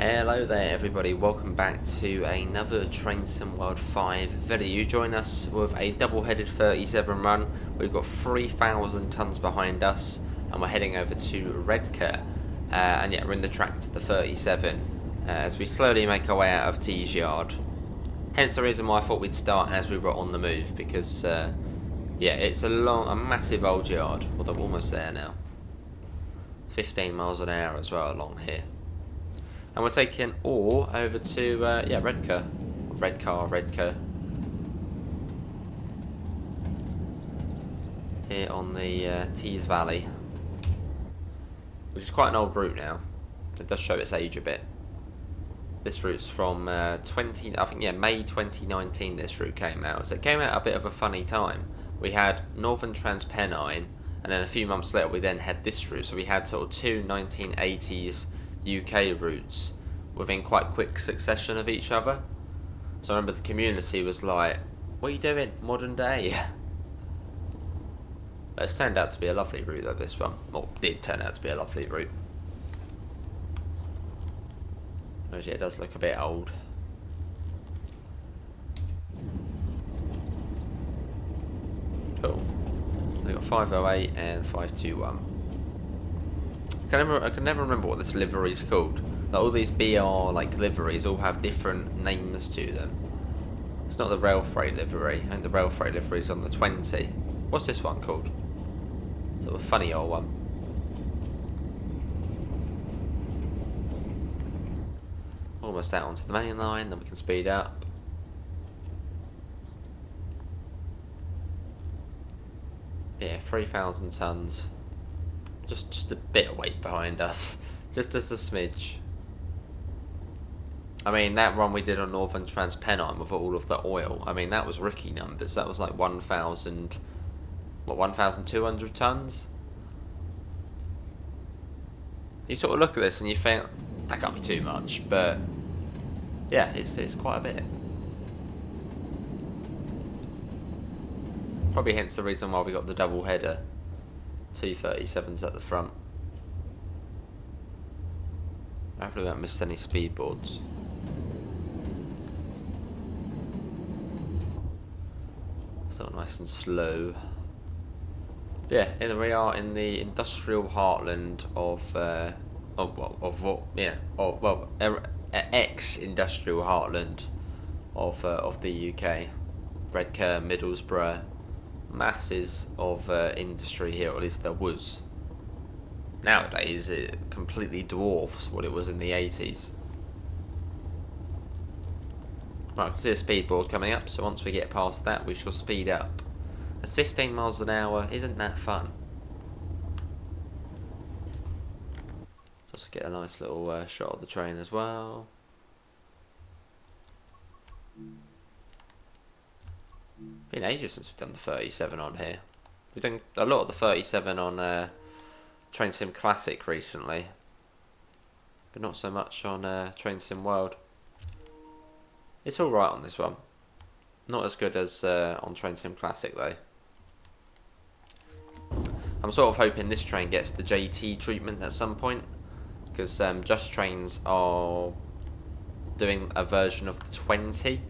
Hello there everybody, welcome back to another Train Sim World 5 video. You join us with a double-headed 37 run. We've got 3,000 tonnes behind us and we're heading over to Redcar. And yeah, we're in the track to the 37 as we slowly make our way out of T's yard. Hence the reason why I thought we'd start as we were on the move, because yeah, it's a massive old yard. Although we're almost there now. 15 miles an hour as well along here. And we're taking ore over to, yeah, Redcar. Redcar. Here on the Tees Valley. Which is quite an old route now. It does show its age a bit. This route's from May 2019 this route came out. So it came out at a bit of a funny time. We had Northern Transpennine, and then a few months later we then had this route. So we had sort of two 1980s UK routes within quite quick succession of each other. So I remember the community was like, what are you doing, modern day? But it's turned out to be a lovely route though, this one. Or did turn out to be a lovely route. Whereas yeah, it does look a bit old. Cool. We've got 508 and 521. I can never remember what this livery is called. Like, all these BR like liveries all have different names to them. It's not the rail freight livery. I think the rail freight livery is on the 20. What's this one called? Sort of a funny old one. Almost out onto the main line, then we can speed up. Yeah, 3,000 tonnes. Just a bit of weight behind us, just as a smidge. I mean, that run we did on Northern Transpennine with all of the oil, I mean, that was rookie numbers. That was like 1,200 tonnes? You sort of look at this and you think, that can't be too much, but yeah, it's quite a bit. Probably hence the reason why we got the double header. 237s at the front. Hopefully we haven't missed any speedboards. Still nice and slow. Yeah, here we are in the industrial heartland of ex-industrial heartland of the UK. Redcar, Middlesbrough. Masses of industry here, or at least there was. Nowadays it completely dwarfs what it was in the 80s. Right, I can see a speedboard coming up, so once we get past that we shall speed up. As 15 miles an hour isn't that fun. Just get a nice little shot of the train as well. Been ages since we've done the 37 on here. We've done a lot of the 37 on Train Sim Classic recently, but not so much on Train Sim World. It's alright on this one. Not as good as on Train Sim Classic though. I'm sort of hoping this train gets the JT treatment at some point, because Just Trains are doing a version of the 20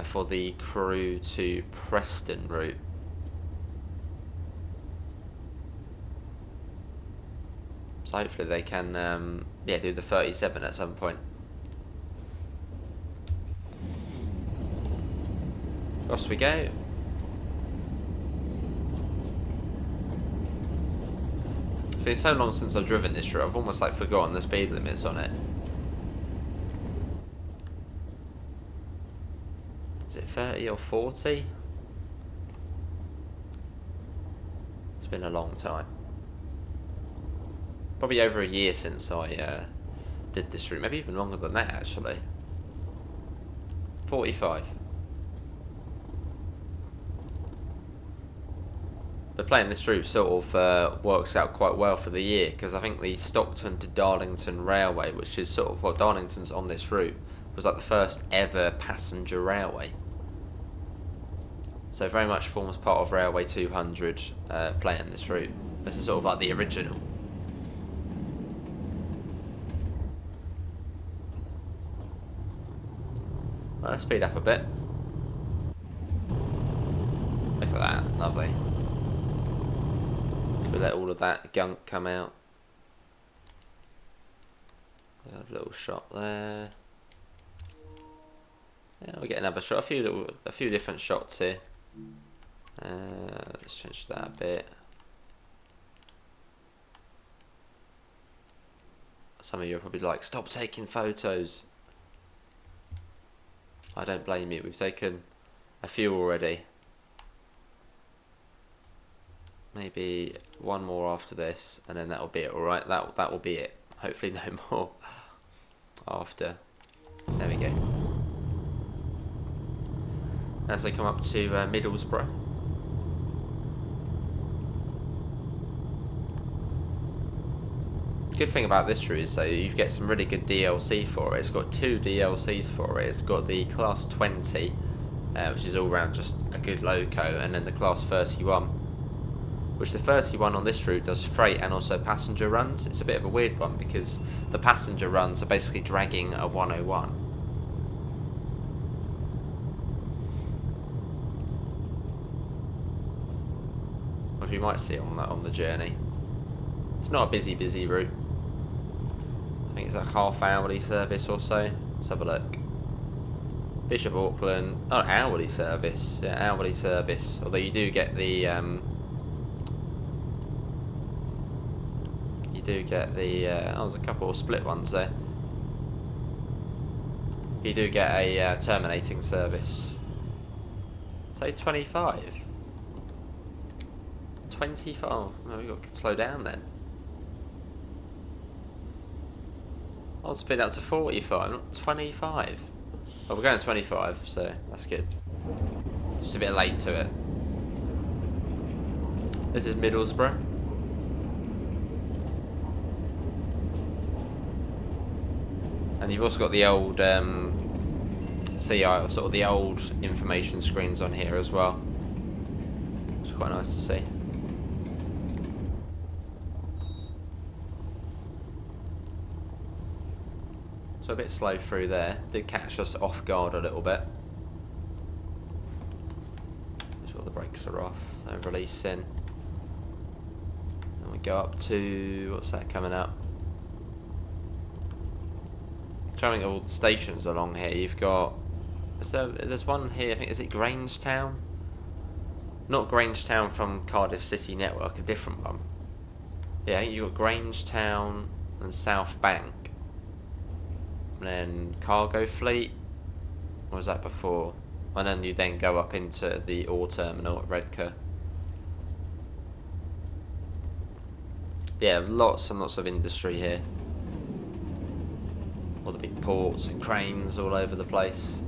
for the Crewe to Preston route. So hopefully they can yeah, do the 37 at some point. Across we go. It's been so long since I've driven this route, I've almost like forgotten the speed limits on it. Is it 30 or 40? It's been a long time. Probably over a year since I did this route. Maybe even longer than that actually. 45. But playing this route sort of works out quite well for the year, because I think the Stockton to Darlington Railway, which is sort of what Darlington's on this route, was like the first ever passenger railway. So very much forms part of Railway 200 playing this route. This is sort of like the original. Right, let's speed up a bit. Look at that, lovely. We let all of that gunk come out. Have a little shot there. Yeah, we get another shot. A few different shots here. Let's change that a bit. Some of you are probably like, stop taking photos. I don't blame you. We've taken a few already. Maybe one more after this, and then that'll be it. All right, that will be it. Hopefully, no more after. There we go. As I come up to Middlesbrough. Good thing about this route is though you get some really good DLC for it. It's got 2 DLCs for it. It's got the Class 20, which is all round just a good loco, and then the Class 31, which the 31 on this route does freight and also passenger runs. It's a bit of a weird one because the passenger runs are basically dragging a 101. Which you might see on the journey. It's not a busy route. I think it's a half-hourly service or so. Let's have a look. Bishop Auckland. Oh, hourly service. Yeah, hourly service. Although you do get the oh, there's a couple of split ones there. You do get a terminating service. Say 25. 25. Oh, no, we've got to slow down then. I'll speed up to 45, not 25. Well, we're going 25, so that's good. Just a bit late to it. This is Middlesbrough. And you've also got the old CI, sort of the old information screens on here as well. It's quite nice to see. So a bit slow through there. Did catch us off guard a little bit. Make sure the brakes are off. They're releasing. And we go up to, what's that coming up? Trying all the stations along here. You've got, there's one here, I think, is it Grangetown? Not Grangetown from Cardiff City Network, a different one. Yeah, you've got Grangetown and South Bank. And then Cargo Fleet. What was that before? And then you then go up into the Ore Terminal at Redcar. Yeah, lots and lots of industry here. All the big ports and cranes all over the place.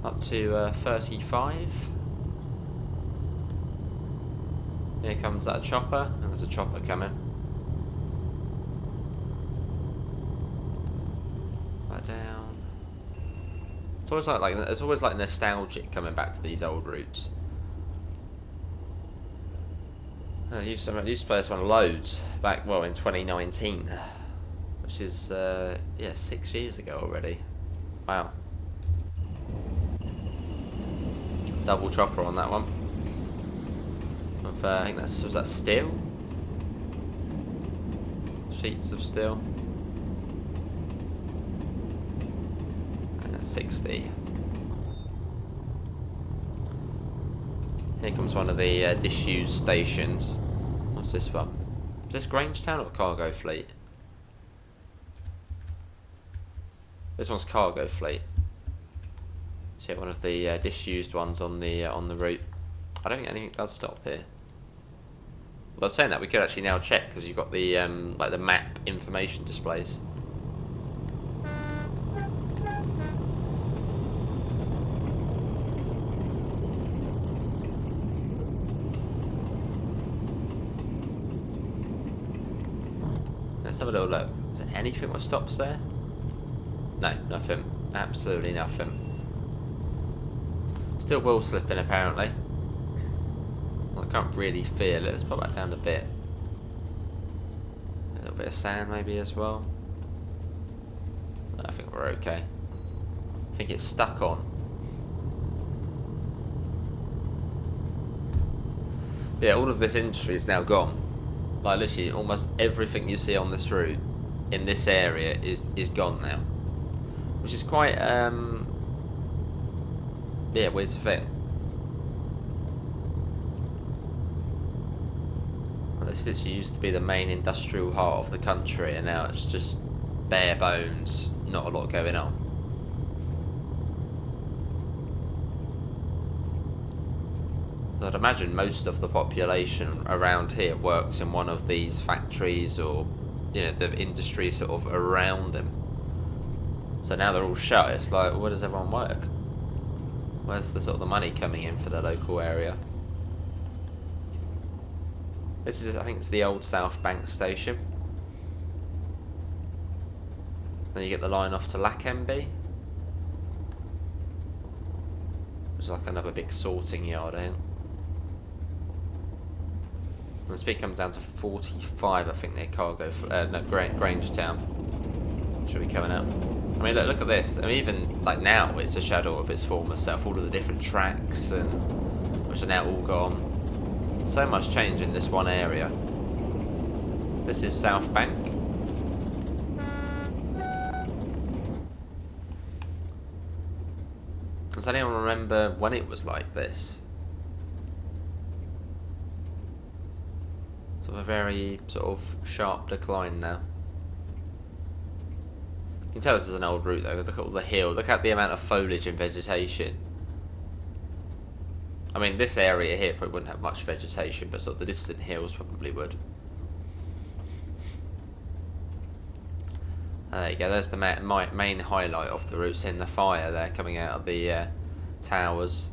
Up to 35. Here comes that chopper, and there's a chopper coming. Right down. It's always like nostalgic coming back to these old routes. I used to play this one loads back, well, in 2019, which is yeah, 6 years ago already. Wow. Double chopper on that one. I think was that steel? Sheets of steel. And that's 60. Here comes one of the disused stations. What's this one? Is this Grangetown or Cargo Fleet? This one's Cargo Fleet. So yeah, one of the disused ones on the route. I don't think anything does stop here. Well, I was saying that we could actually now check because you've got the like the map information displays. Let's have a little look. Is there anything that stops there? No, nothing. Absolutely nothing. Still wheel slipping apparently. Well, I can't really feel it. Let's put that down a bit. bit of sand maybe as well. No, I think we're okay. I think it's stuck on. Yeah, all of this industry is now gone. Like literally almost everything you see on this route in this area is gone now. Which is quite yeah, weird to think. Well, this literally used to be the main industrial heart of the country, and now it's just bare bones, not a lot going on. I'd imagine most of the population around here works in one of these factories or, you know, the industry sort of around them. So now they're all shut. It's like, where does everyone work? Where's the sort of the money coming in for the local area? This is, I think it's the old South Bank station. Then you get the line off to Lakenby. It's like another big sorting yard, I think. And the speed comes down to 45, I think, near Cargo, no, Grangetown. Should be coming out. I mean, look at this. I mean, even like now, it's a shadow of its former self. All of the different tracks, and which are now all gone. So much change in this one area. This is South Bank. Does anyone remember when it was like this? Sort of a very sort of sharp decline now. You can tell this is an old route though. Look at all the hill. Look at the amount of foliage and vegetation. I mean, this area here probably wouldn't have much vegetation, but sort of the distant hills probably would. There you go. There's the main highlight of the route, seeing the fire there coming out of the towers.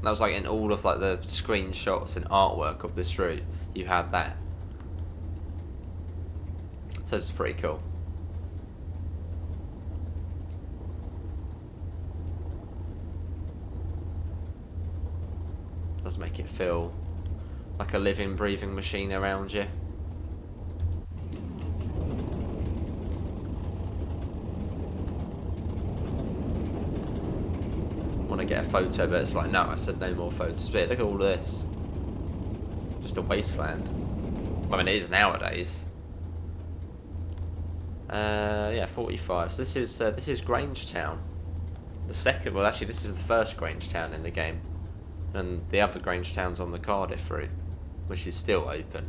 That was like in all of like the screenshots and artwork of this route. You had that. So it's pretty cool. Does make it feel like a living, breathing machine around you. Want to get a photo, but it's like, no, I said no more photos. But yeah, look at all this. Just a wasteland. I mean, it is nowadays. Yeah, 45. So this is Grangetown. The second, well, actually, this is the first Grangetown in the game, and the other Grangetown's on the Cardiff route, which is still open.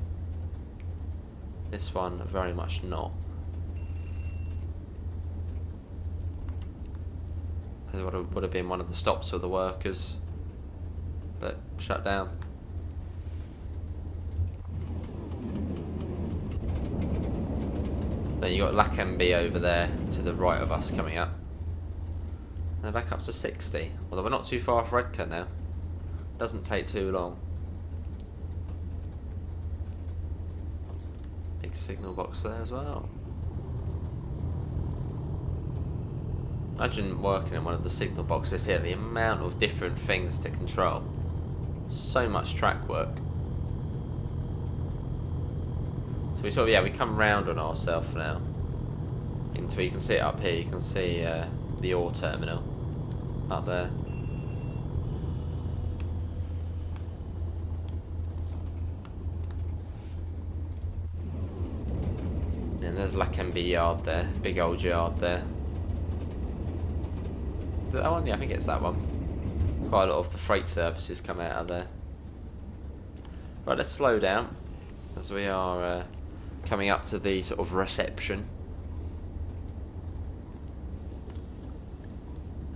This one very much not. It would have been one of the stops for the workers, but shut down. Then you got Lakenby over there to the right of us coming up. And they're back up to 60. Although we're not too far off Redcar now. Doesn't take too long. Big signal box there as well. Imagine working in one of the signal boxes here, the amount of different things to control. So much track work. So we sort of, yeah, we come round on ourselves now. Into, you can see it up here, you can see the ore terminal up there. And there's Lakenby yard there, big old yard there. Is that one? Yeah, I think it's that one. Quite a lot of the freight services come out of there. Right, let's slow down as we are coming up to the sort of reception.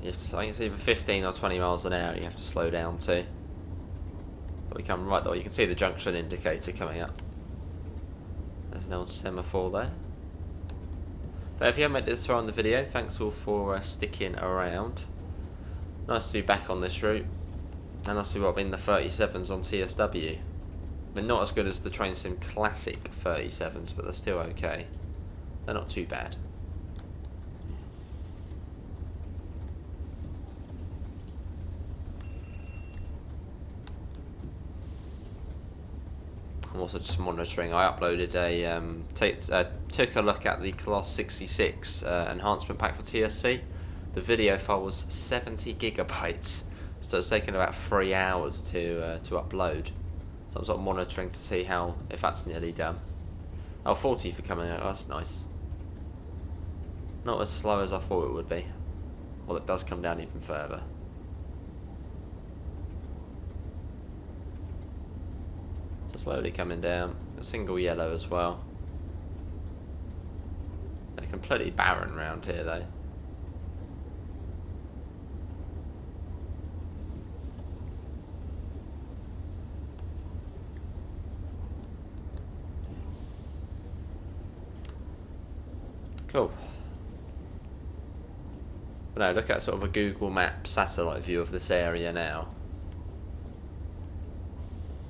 You have to, I think it's either 15 or 20 miles an hour you have to slow down to. But we come right though, you can see the junction indicator coming up. There's an old semaphore there. But if you haven't made it this far in the video, thanks all for sticking around. Nice to be back on this route. And nice to be in the 37s on TSW. I mean, not as good as the Train Sim Classic 37s, but they're still okay. They're not too bad. I'm also just monitoring. I uploaded a took a look at the Class 66 enhancement pack for TSC. The video file was 70 gigabytes, so it's taken about 3 hours to upload. So I'm sort of monitoring to see if that's nearly done. Oh, 40 for coming out, that's nice. Not as slow as I thought it would be. Well, it does come down even further. Just slowly coming down. A single yellow as well. They're completely barren around here though. Cool. But no, look at sort of a Google Maps satellite view of this area now.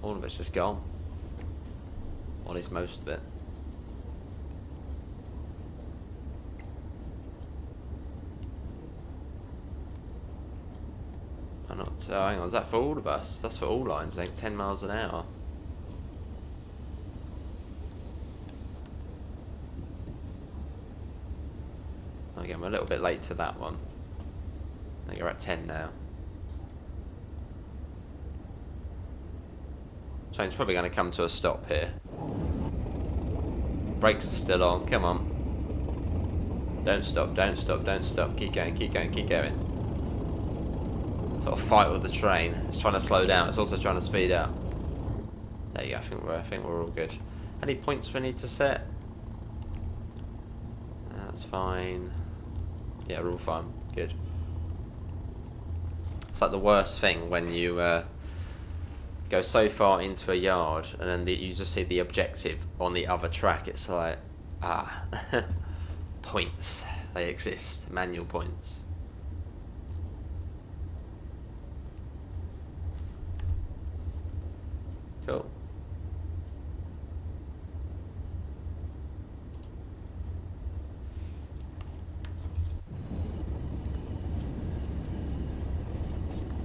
All of it's just gone. Or at least most of it. I'm not. Hang on, is that for all of us? That's for all lines, I think 10 miles an hour. Again, we're a little bit late to that one. I think we're at 10 now. Train's probably going to come to a stop here. Brakes are still on, come on. Don't stop, don't stop, don't stop. Keep going, keep going, keep going. Sort of fight with the train. It's trying to slow down, it's also trying to speed up. There you go, I think we're all good. Any points we need to set? That's fine. Yeah, we're all fine. Good. It's like the worst thing when you go so far into a yard and then you just see the objective on the other track. It's like, points. They exist. Manual points. Cool.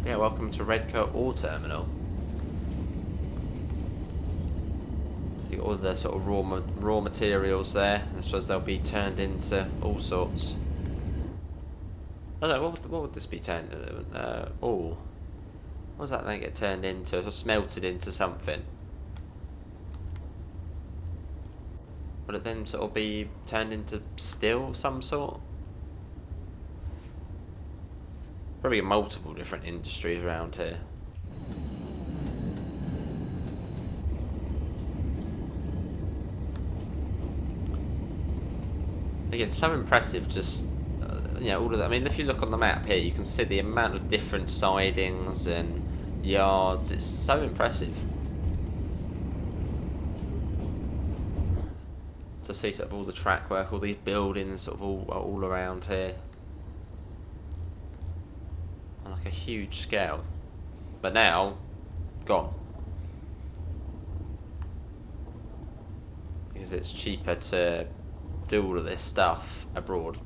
Yeah, welcome to Redcar Ore Terminal. So you got all the sort of raw materials there. I suppose they'll be turned into all sorts. I don't know, what would this be turned into? Ore. What does that thing get turned into? Or smelted into something? Would it then sort of be turned into steel of some sort? Probably multiple different industries around here. Again, so impressive just, you know, all of that. I mean, if you look on the map here, you can see the amount of different sidings and yards. It's so impressive. To see sort of all the track work, all these buildings sort of all around here. On like a huge scale. But now, gone. Because it's cheaper to do all of this stuff abroad.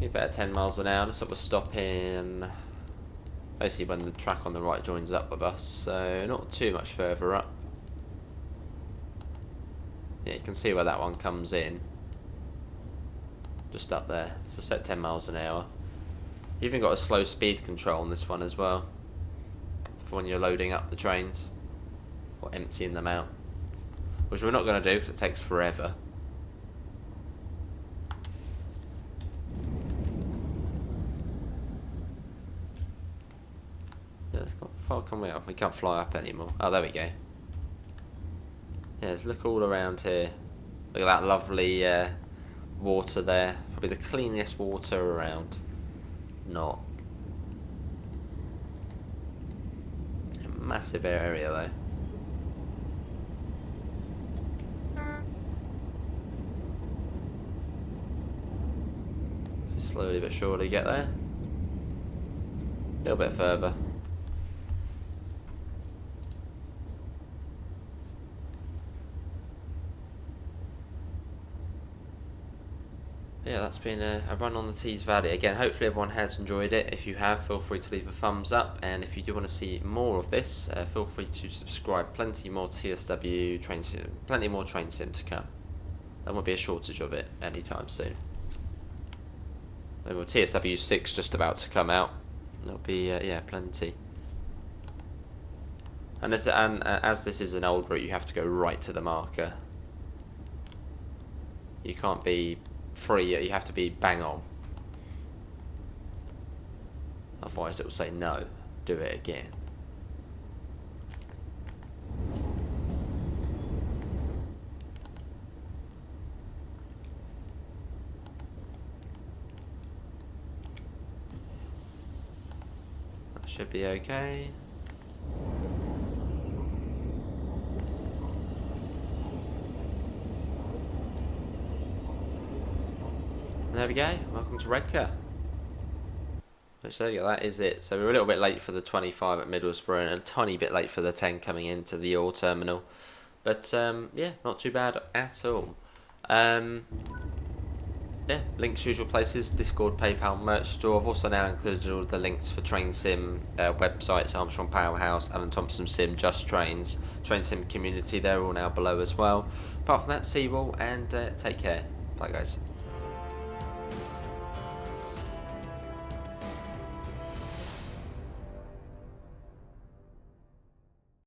About 10 miles an hour, sort of stopping basically when the track on the right joins up with us, so not too much further up. Yeah, you can see where that one comes in, just up there. So set 10 miles an hour. You've even got a slow speed control on this one as well, for when you're loading up the trains or emptying them out, which we're not going to do because it takes forever. How far can we up? We can't fly up anymore. Oh, there we go. Yeah, let's look all around here. Look at that lovely water there. Probably the cleanest water around. Not. A massive area though. Slowly but surely get there. A little bit further. Yeah, that's been a run on the Tees Valley. Again, hopefully everyone has enjoyed it. If you have, feel free to leave a thumbs up, and if you do want to see more of this, feel free to subscribe. Plenty more TSW train sim, plenty more train sim to come. There won't be a shortage of it anytime soon. Well, TSW 6 just about to come out. There'll be yeah, plenty. And as this is an old route, you have to go right to the marker. You can't be free, you have to be bang on. Otherwise it will say no, do it again. That should be okay. There we go, welcome to Redcar. Which there you go, that is it. So we're a little bit late for the 25 at Middlesbrough and a tiny bit late for the 10 coming into the Ore Terminal. But yeah, not too bad at all. Yeah, links usual places, Discord, PayPal, merch store. I've also now included all the links for Train Sim websites, Armstrong Powerhouse, Alan Thompson Sim, Just Trains, Train Sim Community, they're all now below as well. Apart from that, see you all and take care. Bye guys.